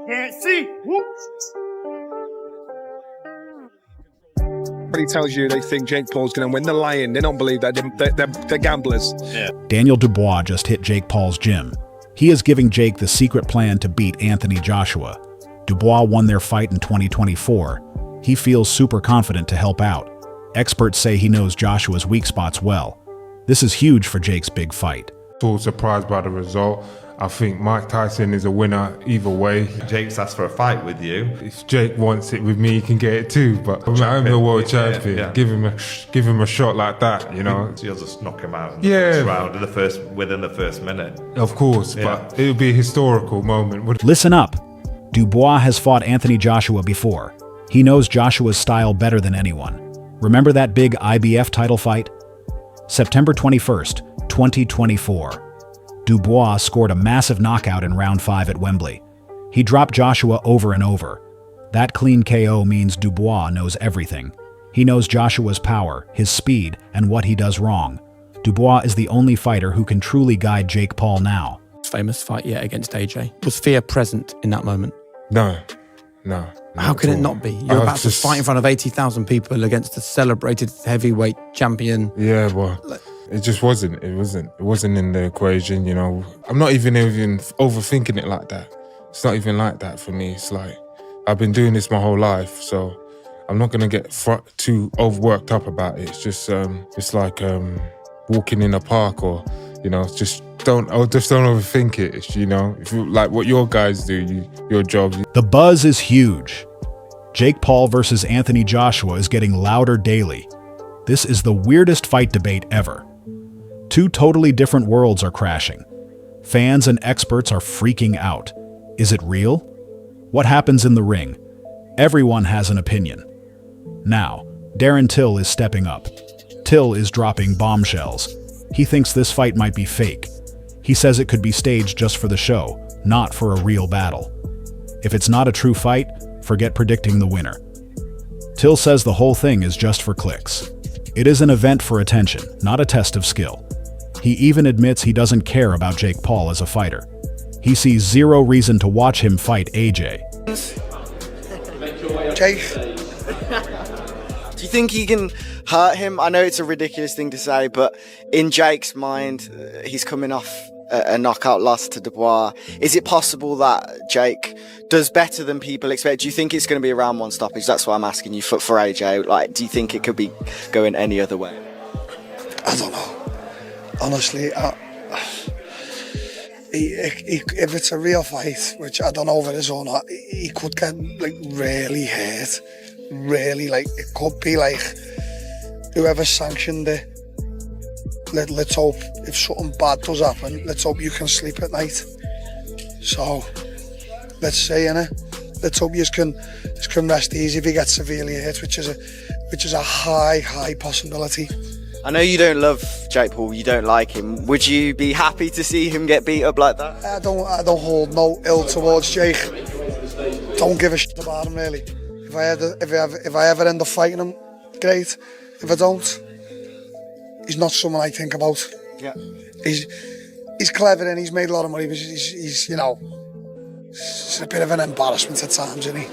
Can't see. Everybody tells you they think Jake Paul's going to win. They're lying. They don't believe that. They're gamblers. Yeah. Daniel Dubois just hit Jake Paul's gym. He is giving Jake the secret plan to beat Anthony Joshua. Dubois won their fight in 2024. He feels super confident to help out. Experts say he knows Joshua's weak spots well. This is huge for Jake's big fight. Still surprised by the result. I think Mike Tyson is a winner either way. Jake's asked for a fight with you. If Jake wants it with me, he can get it too. But I'm the world champion. Yeah. Give him a shot like that, you know. So you'll just knock him out in the first round, within the first minute. Of course, but it'll be a historical moment. Listen up. Dubois has fought Anthony Joshua before. He knows Joshua's style better than anyone. Remember that big IBF title fight? September 21st, 2024. Dubois scored a massive knockout in round 5 at Wembley. He dropped Joshua over and over. That clean KO means Dubois knows everything. He knows Joshua's power, his speed, and what he does wrong. Dubois is the only fighter who can truly guide Jake Paul now. Famous fight yet against AJ. Was fear present in that moment? No. How can it not be? You're about to fight in front of 80,000 people against a celebrated heavyweight champion. Yeah, but it just wasn't. It wasn't in the equation, you know. I'm not even overthinking it like that. It's not even like that for me. It's like, I've been doing this my whole life, so I'm not gonna get too overworked up about it. It's just, it's like walking in a park, or, you know, just don't overthink it. It's, you know, if you like what your guys do, your job. The buzz is huge. Jake Paul versus Anthony Joshua is getting louder daily. This is the weirdest fight debate ever. Two totally different worlds are crashing. Fans and experts are freaking out. Is it real? What happens in the ring? Everyone has an opinion. Now, Darren Till is stepping up. Till is dropping bombshells. He thinks this fight might be fake. He says it could be staged just for the show, not for a real battle. If it's not a true fight, forget predicting the winner. Till says the whole thing is just for clicks. It is an event for attention, not a test of skill. He even admits he doesn't care about Jake Paul as a fighter. He sees zero reason to watch him fight AJ. Jake, do you think he can hurt him? I know it's a ridiculous thing to say, but in Jake's mind, he's coming off a knockout loss to Dubois. Is it possible that Jake does better than people expect? Do you think it's going to be a round 1 stoppage? That's what I'm asking you for AJ. Like, do you think it could be going any other way? I don't know. Honestly, if it's a real fight, which I don't know if it is or not, he could get like really hurt. Really, like, it could be like whoever sanctioned it. Let's hope if something bad does happen, let's hope you can sleep at night. So let's say, innit? Let's hope you can rest easy if he gets severely hurt, which is a high possibility. I know you don't love Jake Paul, you don't like him. Would you be happy to see him get beat up like that? I don't hold no ill towards Jake. Don't give a shit about him, really. If I ever end up fighting him, great. If I don't, he's not someone I think about. Yeah. He's clever and he's made a lot of money, but he's you know, it's a bit of an embarrassment at times, isn't he?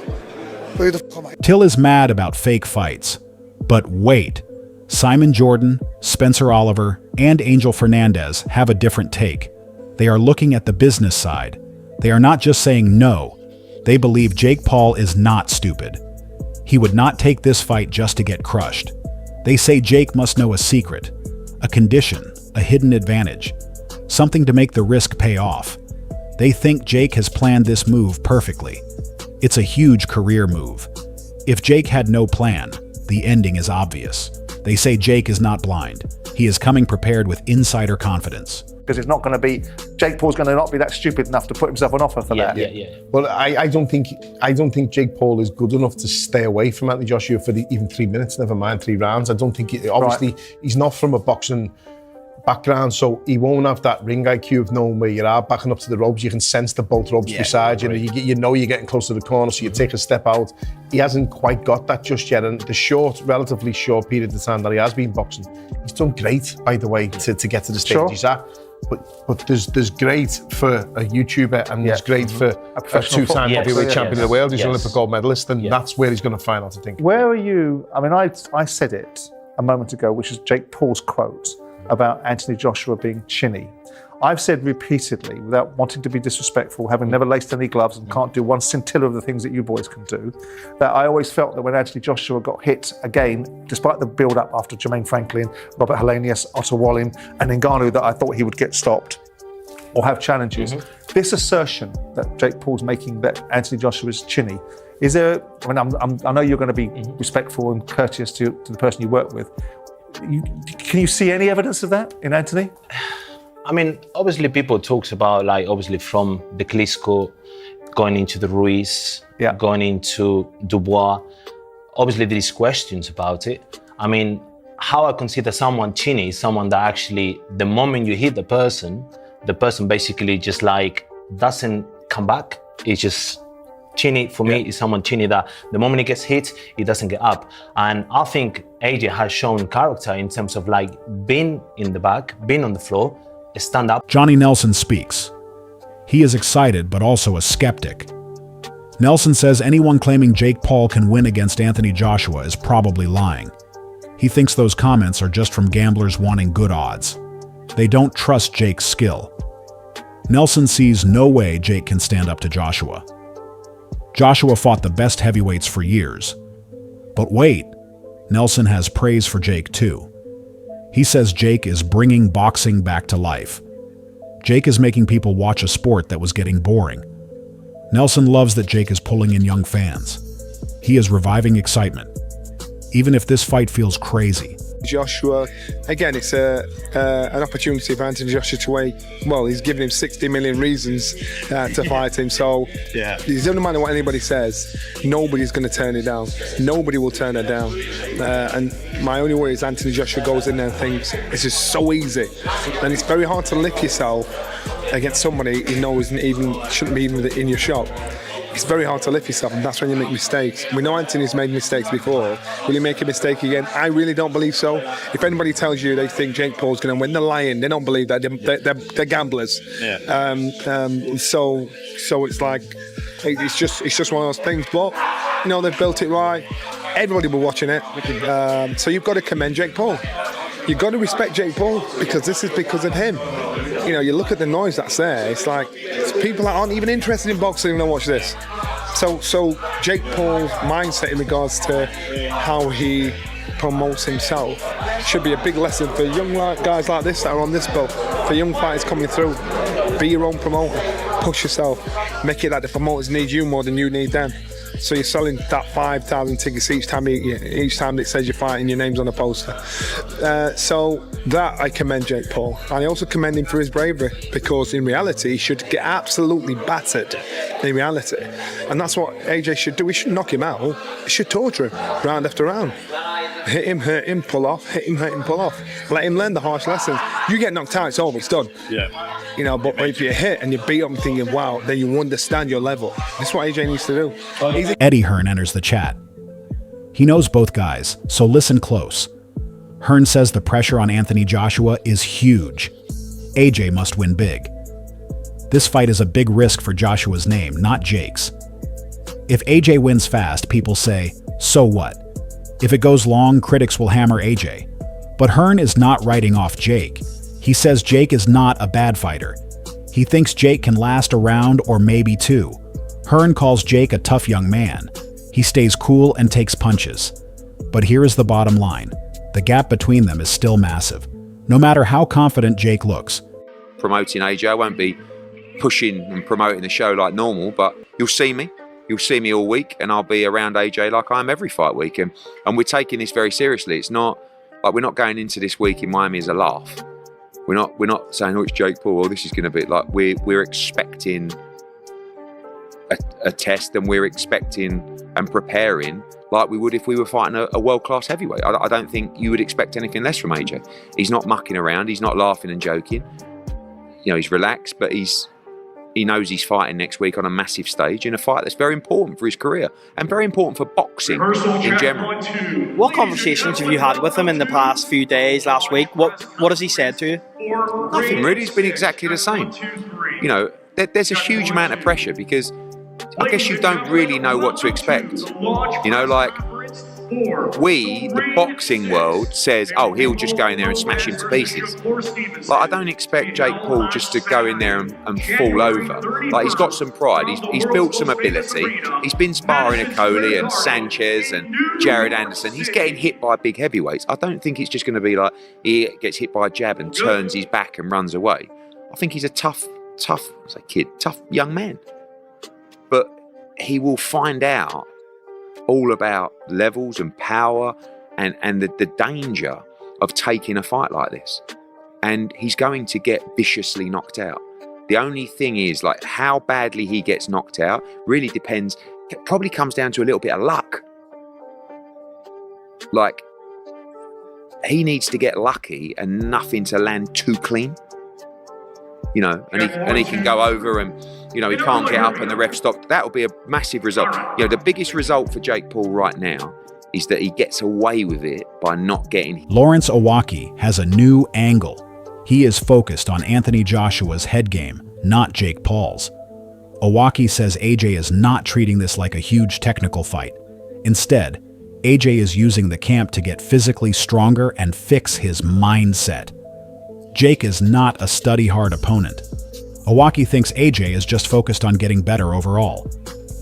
Who the fuck am I? Till is mad about fake fights. But wait. Simon Jordan, Spencer Oliver, and Angel Fernandez have a different take. They are looking at the business side. They are not just saying no. They believe Jake Paul is not stupid. He would not take this fight just to get crushed. They say Jake must know a secret, a condition, a hidden advantage, something to make the risk pay off. They think Jake has planned this move perfectly. It's a huge career move. If Jake had no plan, the ending is obvious. They say Jake is not blind. He is coming prepared with insider confidence. Because it's not going to be, Jake Paul's going to not be that stupid enough to put himself on offer for that. Yeah. Well, I don't think Jake Paul is good enough to stay away from Anthony Joshua for even 3 minutes, never mind 3 rounds. I don't think, he's not from a boxing background, so he won't have that ring IQ of knowing where you are, backing up to the ropes. You can sense the both ropes beside you. You know you're getting close to the corner, so you take a step out. He hasn't quite got that just yet, and the relatively short period of time that he has been boxing, he's done great, by the way, to get to the stage he's at. But there's great for a YouTuber and there's great for a two-time heavyweight champion of the world. He's an Olympic gold medalist, and that's where he's going to find out, I think. Where are you? I mean, I said it a moment ago, which is Jake Paul's quote about Anthony Joshua being chinny. I've said repeatedly, without wanting to be disrespectful, having never laced any gloves and can't do one scintilla of the things that you boys can do, that I always felt that when Anthony Joshua got hit again, despite the build-up after Jermaine Franklin, Robert Helenius, Otto Wallin, and Ngannou, that I thought he would get stopped or have challenges. This assertion that Jake Paul's making that Anthony Joshua is chinny, is there? I mean, I know you're going to be respectful and courteous to the person you work with. Can you see any evidence of that in Anthony? I mean, obviously people talks about, like, obviously from the Klitschko going into the Ruiz, going into Dubois. Obviously there is questions about it. I mean, how I consider someone chinny is someone that actually, the moment you hit the person basically just like doesn't come back. It's just chinny. For me, is someone chinny that the moment he gets hit, he doesn't get up. And I think AJ has shown character in terms of like being in the back, being on the floor, stand up. Johnny Nelson speaks. He is excited, but also a skeptic. Nelson says anyone claiming Jake Paul can win against Anthony Joshua is probably lying. He thinks those comments are just from gamblers wanting good odds. They don't trust Jake's skill. Nelson sees no way Jake can stand up to Joshua. Joshua fought the best heavyweights for years. But wait, Nelson has praise for Jake too. He says Jake is bringing boxing back to life. Jake is making people watch a sport that was getting boring. Nelson loves that Jake is pulling in young fans. He is reviving excitement, even if this fight feels crazy. Joshua, again, it's an opportunity for Anthony Joshua to wait. Well, he's given him 60 million reasons to fight him, so it doesn't matter what anybody says, nobody's going to turn it down. Nobody will turn it down. And my only worry is Anthony Joshua goes in there and thinks it's just so easy. And it's very hard to lift yourself against somebody you know shouldn't be even in your shop. It's very hard to lift yourself, and that's when you make mistakes. We know Anthony's made mistakes before. Will he make a mistake again? I really don't believe so. If anybody tells you they think Jake Paul's going to win, they're lying. They don't believe that. They're gamblers. So it's like it's just one of those things. But you know, they've built it right. Everybody will be watching it. So you've got to commend Jake Paul. You've got to respect Jake Paul because this is because of him. You know, you look at the noise that's there. It's like it's people that aren't even interested in boxing and watch this. So Jake Paul's mindset in regards to how he promotes himself should be a big lesson for young guys like this that are on this boat. For young fighters coming through, be your own promoter, push yourself, make it that the promoters need you more than you need them. So you're selling that 5,000 tickets each time it says you're fighting, your name's on a poster. So that I commend Jake Paul. And I also commend him for his bravery, because in reality he should get absolutely battered in reality. And that's what AJ should do. We shouldn't knock him out. We should torture him round after round. Hit him, hurt him, pull off. Hit him, hurt him, pull off. Let him learn the harsh lessons. You get knocked out, it's over, it's done. You know, but if you hit and you beat up thinking, wow, then you understand your level. That's what AJ needs to do. Eddie Hearn enters the chat. He knows both guys, so listen close. Hearn says the pressure on Anthony Joshua is huge. AJ must win big. This fight is a big risk for Joshua's name, not Jake's. If AJ wins fast, people say, so what? If it goes long, critics will hammer AJ. But Hearn is not writing off Jake. He says Jake is not a bad fighter. He thinks Jake can last a round or maybe two. Hearn calls Jake a tough young man. He stays cool and takes punches. But here is the bottom line. The gap between them is still massive. No matter how confident Jake looks. Promoting AJ, I won't be pushing and promoting the show like normal, but you'll see me. You'll see me all week, and I'll be around AJ like I am every fight week. And we're taking this very seriously. It's not like we're not going into this week in Miami as a laugh. We're not saying, oh, it's Jake Paul, or this is going to be like we're expecting a test, and we're expecting and preparing like we would if we were fighting a world-class heavyweight. I don't think you would expect anything less from AJ. He's not mucking around. He's not laughing and joking. You know, he's relaxed, but he's he knows he's fighting next week on a massive stage in a fight that's very important for his career and very important for boxing in general. What conversations have you had with him in the past few days, last week? What has he said to you? Nothing really. It's been exactly the same. You know, there's a huge amount of pressure because I guess you don't really know what to expect. You know, like, the boxing world says, oh, he'll just go in there and smash him to pieces. Like, I don't expect Jake Paul just to go in there and fall over. Like, he's got some pride. He's built some ability. He's been sparring Okolie and Sanchez and Jared Anderson. He's getting hit by big heavyweights. I don't think it's just going to be like he gets hit by a jab and turns his back and runs away. I think he's a tough young man. But he will find out all about levels and power and the danger of taking a fight like this. And he's going to get viciously knocked out. The only thing is, like, how badly he gets knocked out really depends. It probably comes down to a little bit of luck. Like, he needs to get lucky and nothing to land too clean. You know, and he can go over and, you know, he can't get up and the ref stopped. That'll be a massive result. You know, the biggest result for Jake Paul right now is that he gets away with it by not getting. Lawrence Owaki has a new angle. He is focused on Anthony Joshua's head game, not Jake Paul's. Owaki says AJ is not treating this like a huge technical fight. Instead, AJ is using the camp to get physically stronger and fix his mindset. Jake is not a study-hard opponent. Owaki thinks AJ is just focused on getting better overall.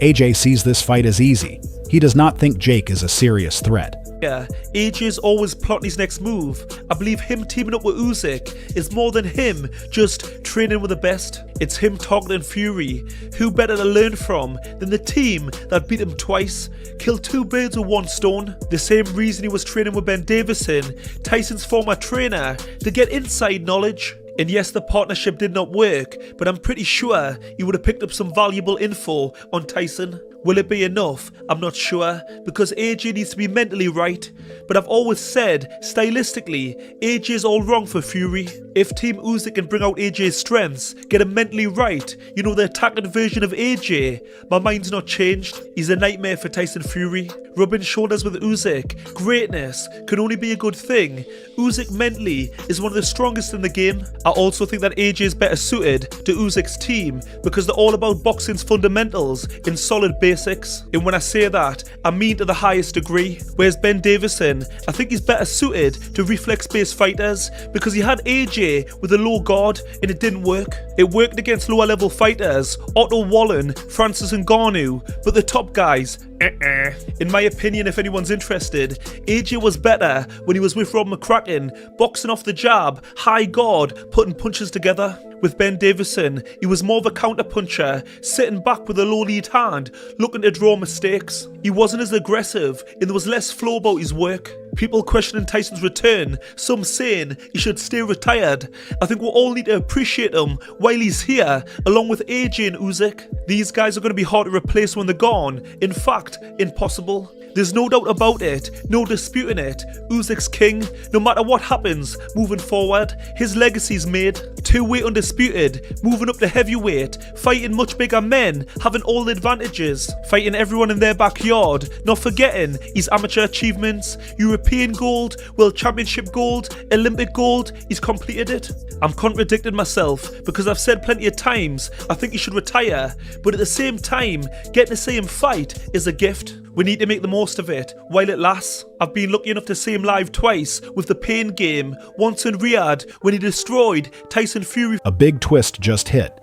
AJ sees this fight as easy. He does not think Jake is a serious threat. Yeah, AJ is always plotting his next move. I believe him teaming up with Usyk is more than him just training with the best. It's him targeting Fury. Who better to learn from than the team that beat him twice? Killed two birds with one stone. The same reason he was training with Ben Davison, Tyson's former trainer, to get inside knowledge. And yes, the partnership did not work, but I'm pretty sure he would have picked up some valuable info on Tyson. Will it be enough? I'm not sure, because AJ needs to be mentally right. But I've always said, stylistically, AJ is all wrong for Fury. If Team Usyk can bring out AJ's strengths, get him mentally right, you know, the attacking version of AJ, my mind's not changed. He's a nightmare for Tyson Fury. Rubbing shoulders with Usyk, greatness can only be a good thing. Usyk mentally is one of the strongest in the game. I also think that AJ is better suited to Usyk's team because they're all about boxing's fundamentals in solid basics. And when I say that, I mean to the highest degree. Whereas Ben Davison, I think he's better suited to reflex-based fighters because he had AJ with a low guard and it didn't work. It worked against lower level fighters, Otto Wallen, Francis Ngannou, but the top guys, In my opinion, if anyone's interested, AJ was better when he was with Rob McCracken, boxing off the jab, high guard, putting punches together. With Ben Davison, he was more of a counter-puncher, sitting back with a low lead hand, looking to draw mistakes. He wasn't as aggressive, and there was less flow about his work. People questioning Tyson's return, some saying he should stay retired. I think we'll all need to appreciate him while he's here, along with AJ and Usyk. These guys are going to be hard to replace when they're gone. In fact, impossible. There's no doubt about it, no disputing it. Usyk's king, no matter what happens moving forward, his legacy's made. Two-weight undisputed, moving up to heavyweight, fighting much bigger men, having all the advantages, fighting everyone in their backyard, not forgetting his amateur achievements, European gold, World Championship gold, Olympic gold, he's completed it. I'm contradicting myself because I've said plenty of times I think he should retire, but at the same time, getting to see him fight is a gift. We need to make the most of it while it lasts. I've been lucky enough to see him live twice with the Pain Game, once in Riyadh when he destroyed Tyson Fury. A big twist just hit.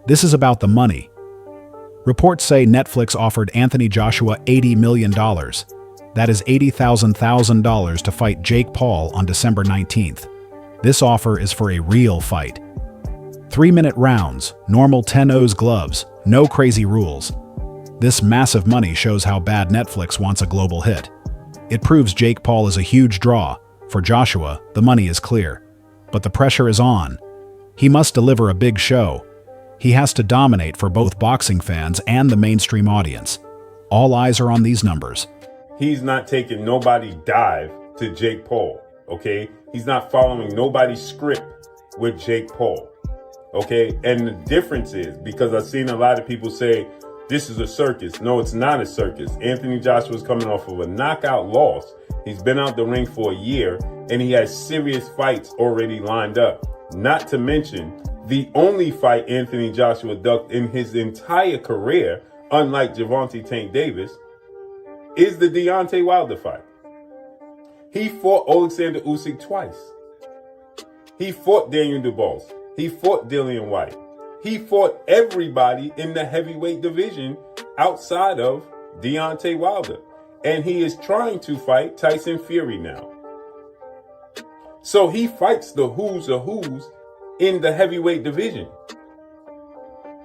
This is about the money. Reports say Netflix offered Anthony Joshua $80 million. That is $80,000 to fight Jake Paul on December 19th. This offer is for a real fight. 3-minute rounds, normal 10-0 gloves, no crazy rules. This massive money shows how bad Netflix wants a global hit. It proves Jake Paul is a huge draw. For Joshua, the money is clear. But the pressure is on. He must deliver a big show. He has to dominate for both boxing fans and the mainstream audience. All eyes are on these numbers. He's not taking nobody's dive to Jake Paul, okay? He's not following nobody's script with Jake Paul, Okay, and the difference is, because I've seen a lot of people say this is a circus. No, it's not a circus. Anthony Joshua's coming off of a knockout loss. He's been out the ring for a year, and he has serious fights already lined up. Not to mention, the only fight Anthony Joshua ducked in his entire career, unlike Gervonta Tank Davis, is the Deontay Wilder fight. He fought Alexander Usyk twice. He fought Daniel Dubois. He fought Dillian White. He fought everybody in the heavyweight division outside of Deontay Wilder. And he is trying to fight Tyson Fury now. So he fights the who's of who's in the heavyweight division.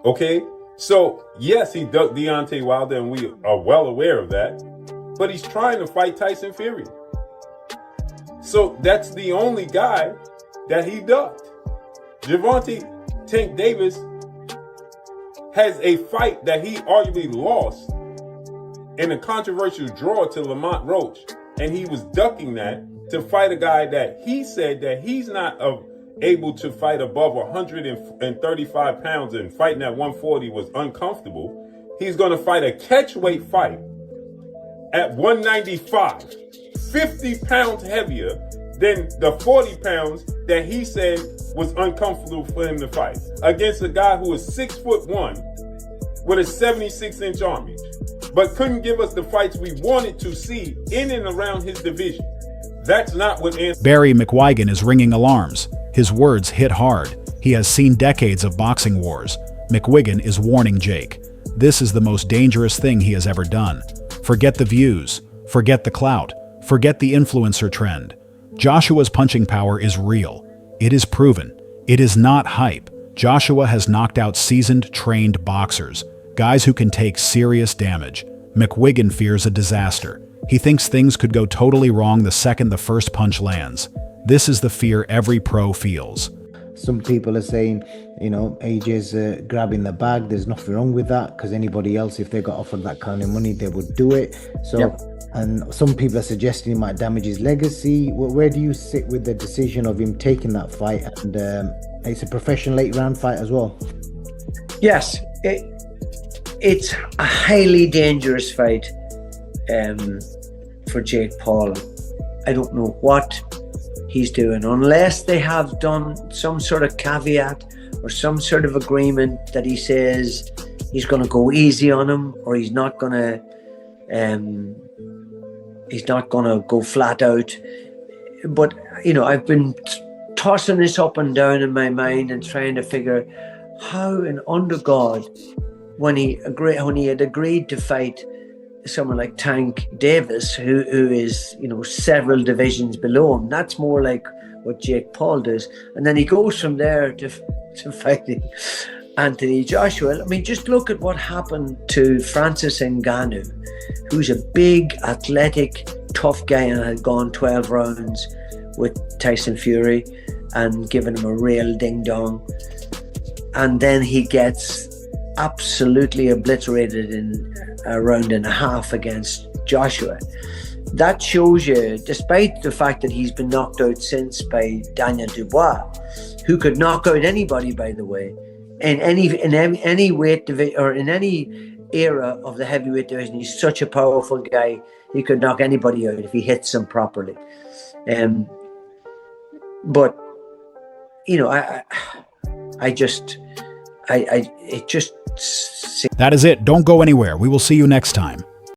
Okay? So, yes, he ducked Deontay Wilder, and we are well aware of that. But he's trying to fight Tyson Fury. So that's the only guy that he ducked. Gervonta Tank Davis has a fight that he arguably lost in a controversial draw to Lamont Roach, and he was ducking that to fight a guy that he said that he's not able to fight above 135 pounds, and fighting at 140 was uncomfortable. He's going to fight a catchweight fight at 195, 50 pounds heavier than the 40 pounds that he said was uncomfortable for him to fight, against a guy who is 6'1" with a 76-inch arm reach, but couldn't give us the fights we wanted to see in and around his division. That's not what Barry McWigan is ringing alarms. His words hit hard. He has seen decades of boxing wars. McWigan is warning Jake. This is the most dangerous thing he has ever done. Forget the views. Forget the clout. Forget the influencer trend. Joshua's punching power is real. It is proven. It is not hype. Joshua has knocked out seasoned, trained boxers, guys who can take serious damage. McWigan fears a disaster. He thinks things could go totally wrong the second the first punch lands. This is the fear every pro feels. Some people are saying, you know, AJ's grabbing the bag. There's nothing wrong with that, because anybody else, if they got offered that kind of money, they would do it. So, yep. And some people are suggesting he might damage his legacy. Where do you sit with the decision of him taking that fight? And it's a professional 8-round fight as well. Yes, it's a highly dangerous fight for Jake Paul. I don't know what he's doing, unless they have done some sort of caveat or some sort of agreement that he says he's going to go easy on him, or he's not going to go flat out. But you know, I've been tossing this up and down in my mind and trying to figure how, and under God, when he had agreed to fight someone like Tank Davis, who is, you know, several divisions below him. That's more like what Jake Paul does. And then he goes from there to fighting Anthony Joshua. I mean, just look at what happened to Francis Ngannou, who's a big, athletic, tough guy, and had gone 12 rounds with Tyson Fury and given him a real ding-dong. And then he gets absolutely obliterated in a round and a half against Joshua. That shows you, despite the fact that he's been knocked out since by Daniel Dubois, who could knock out anybody, by the way, in any weight division or in any era of the heavyweight division. He's such a powerful guy; he could knock anybody out if he hits him properly. But you know, it just. That is it. Don't go anywhere. We will see you next time.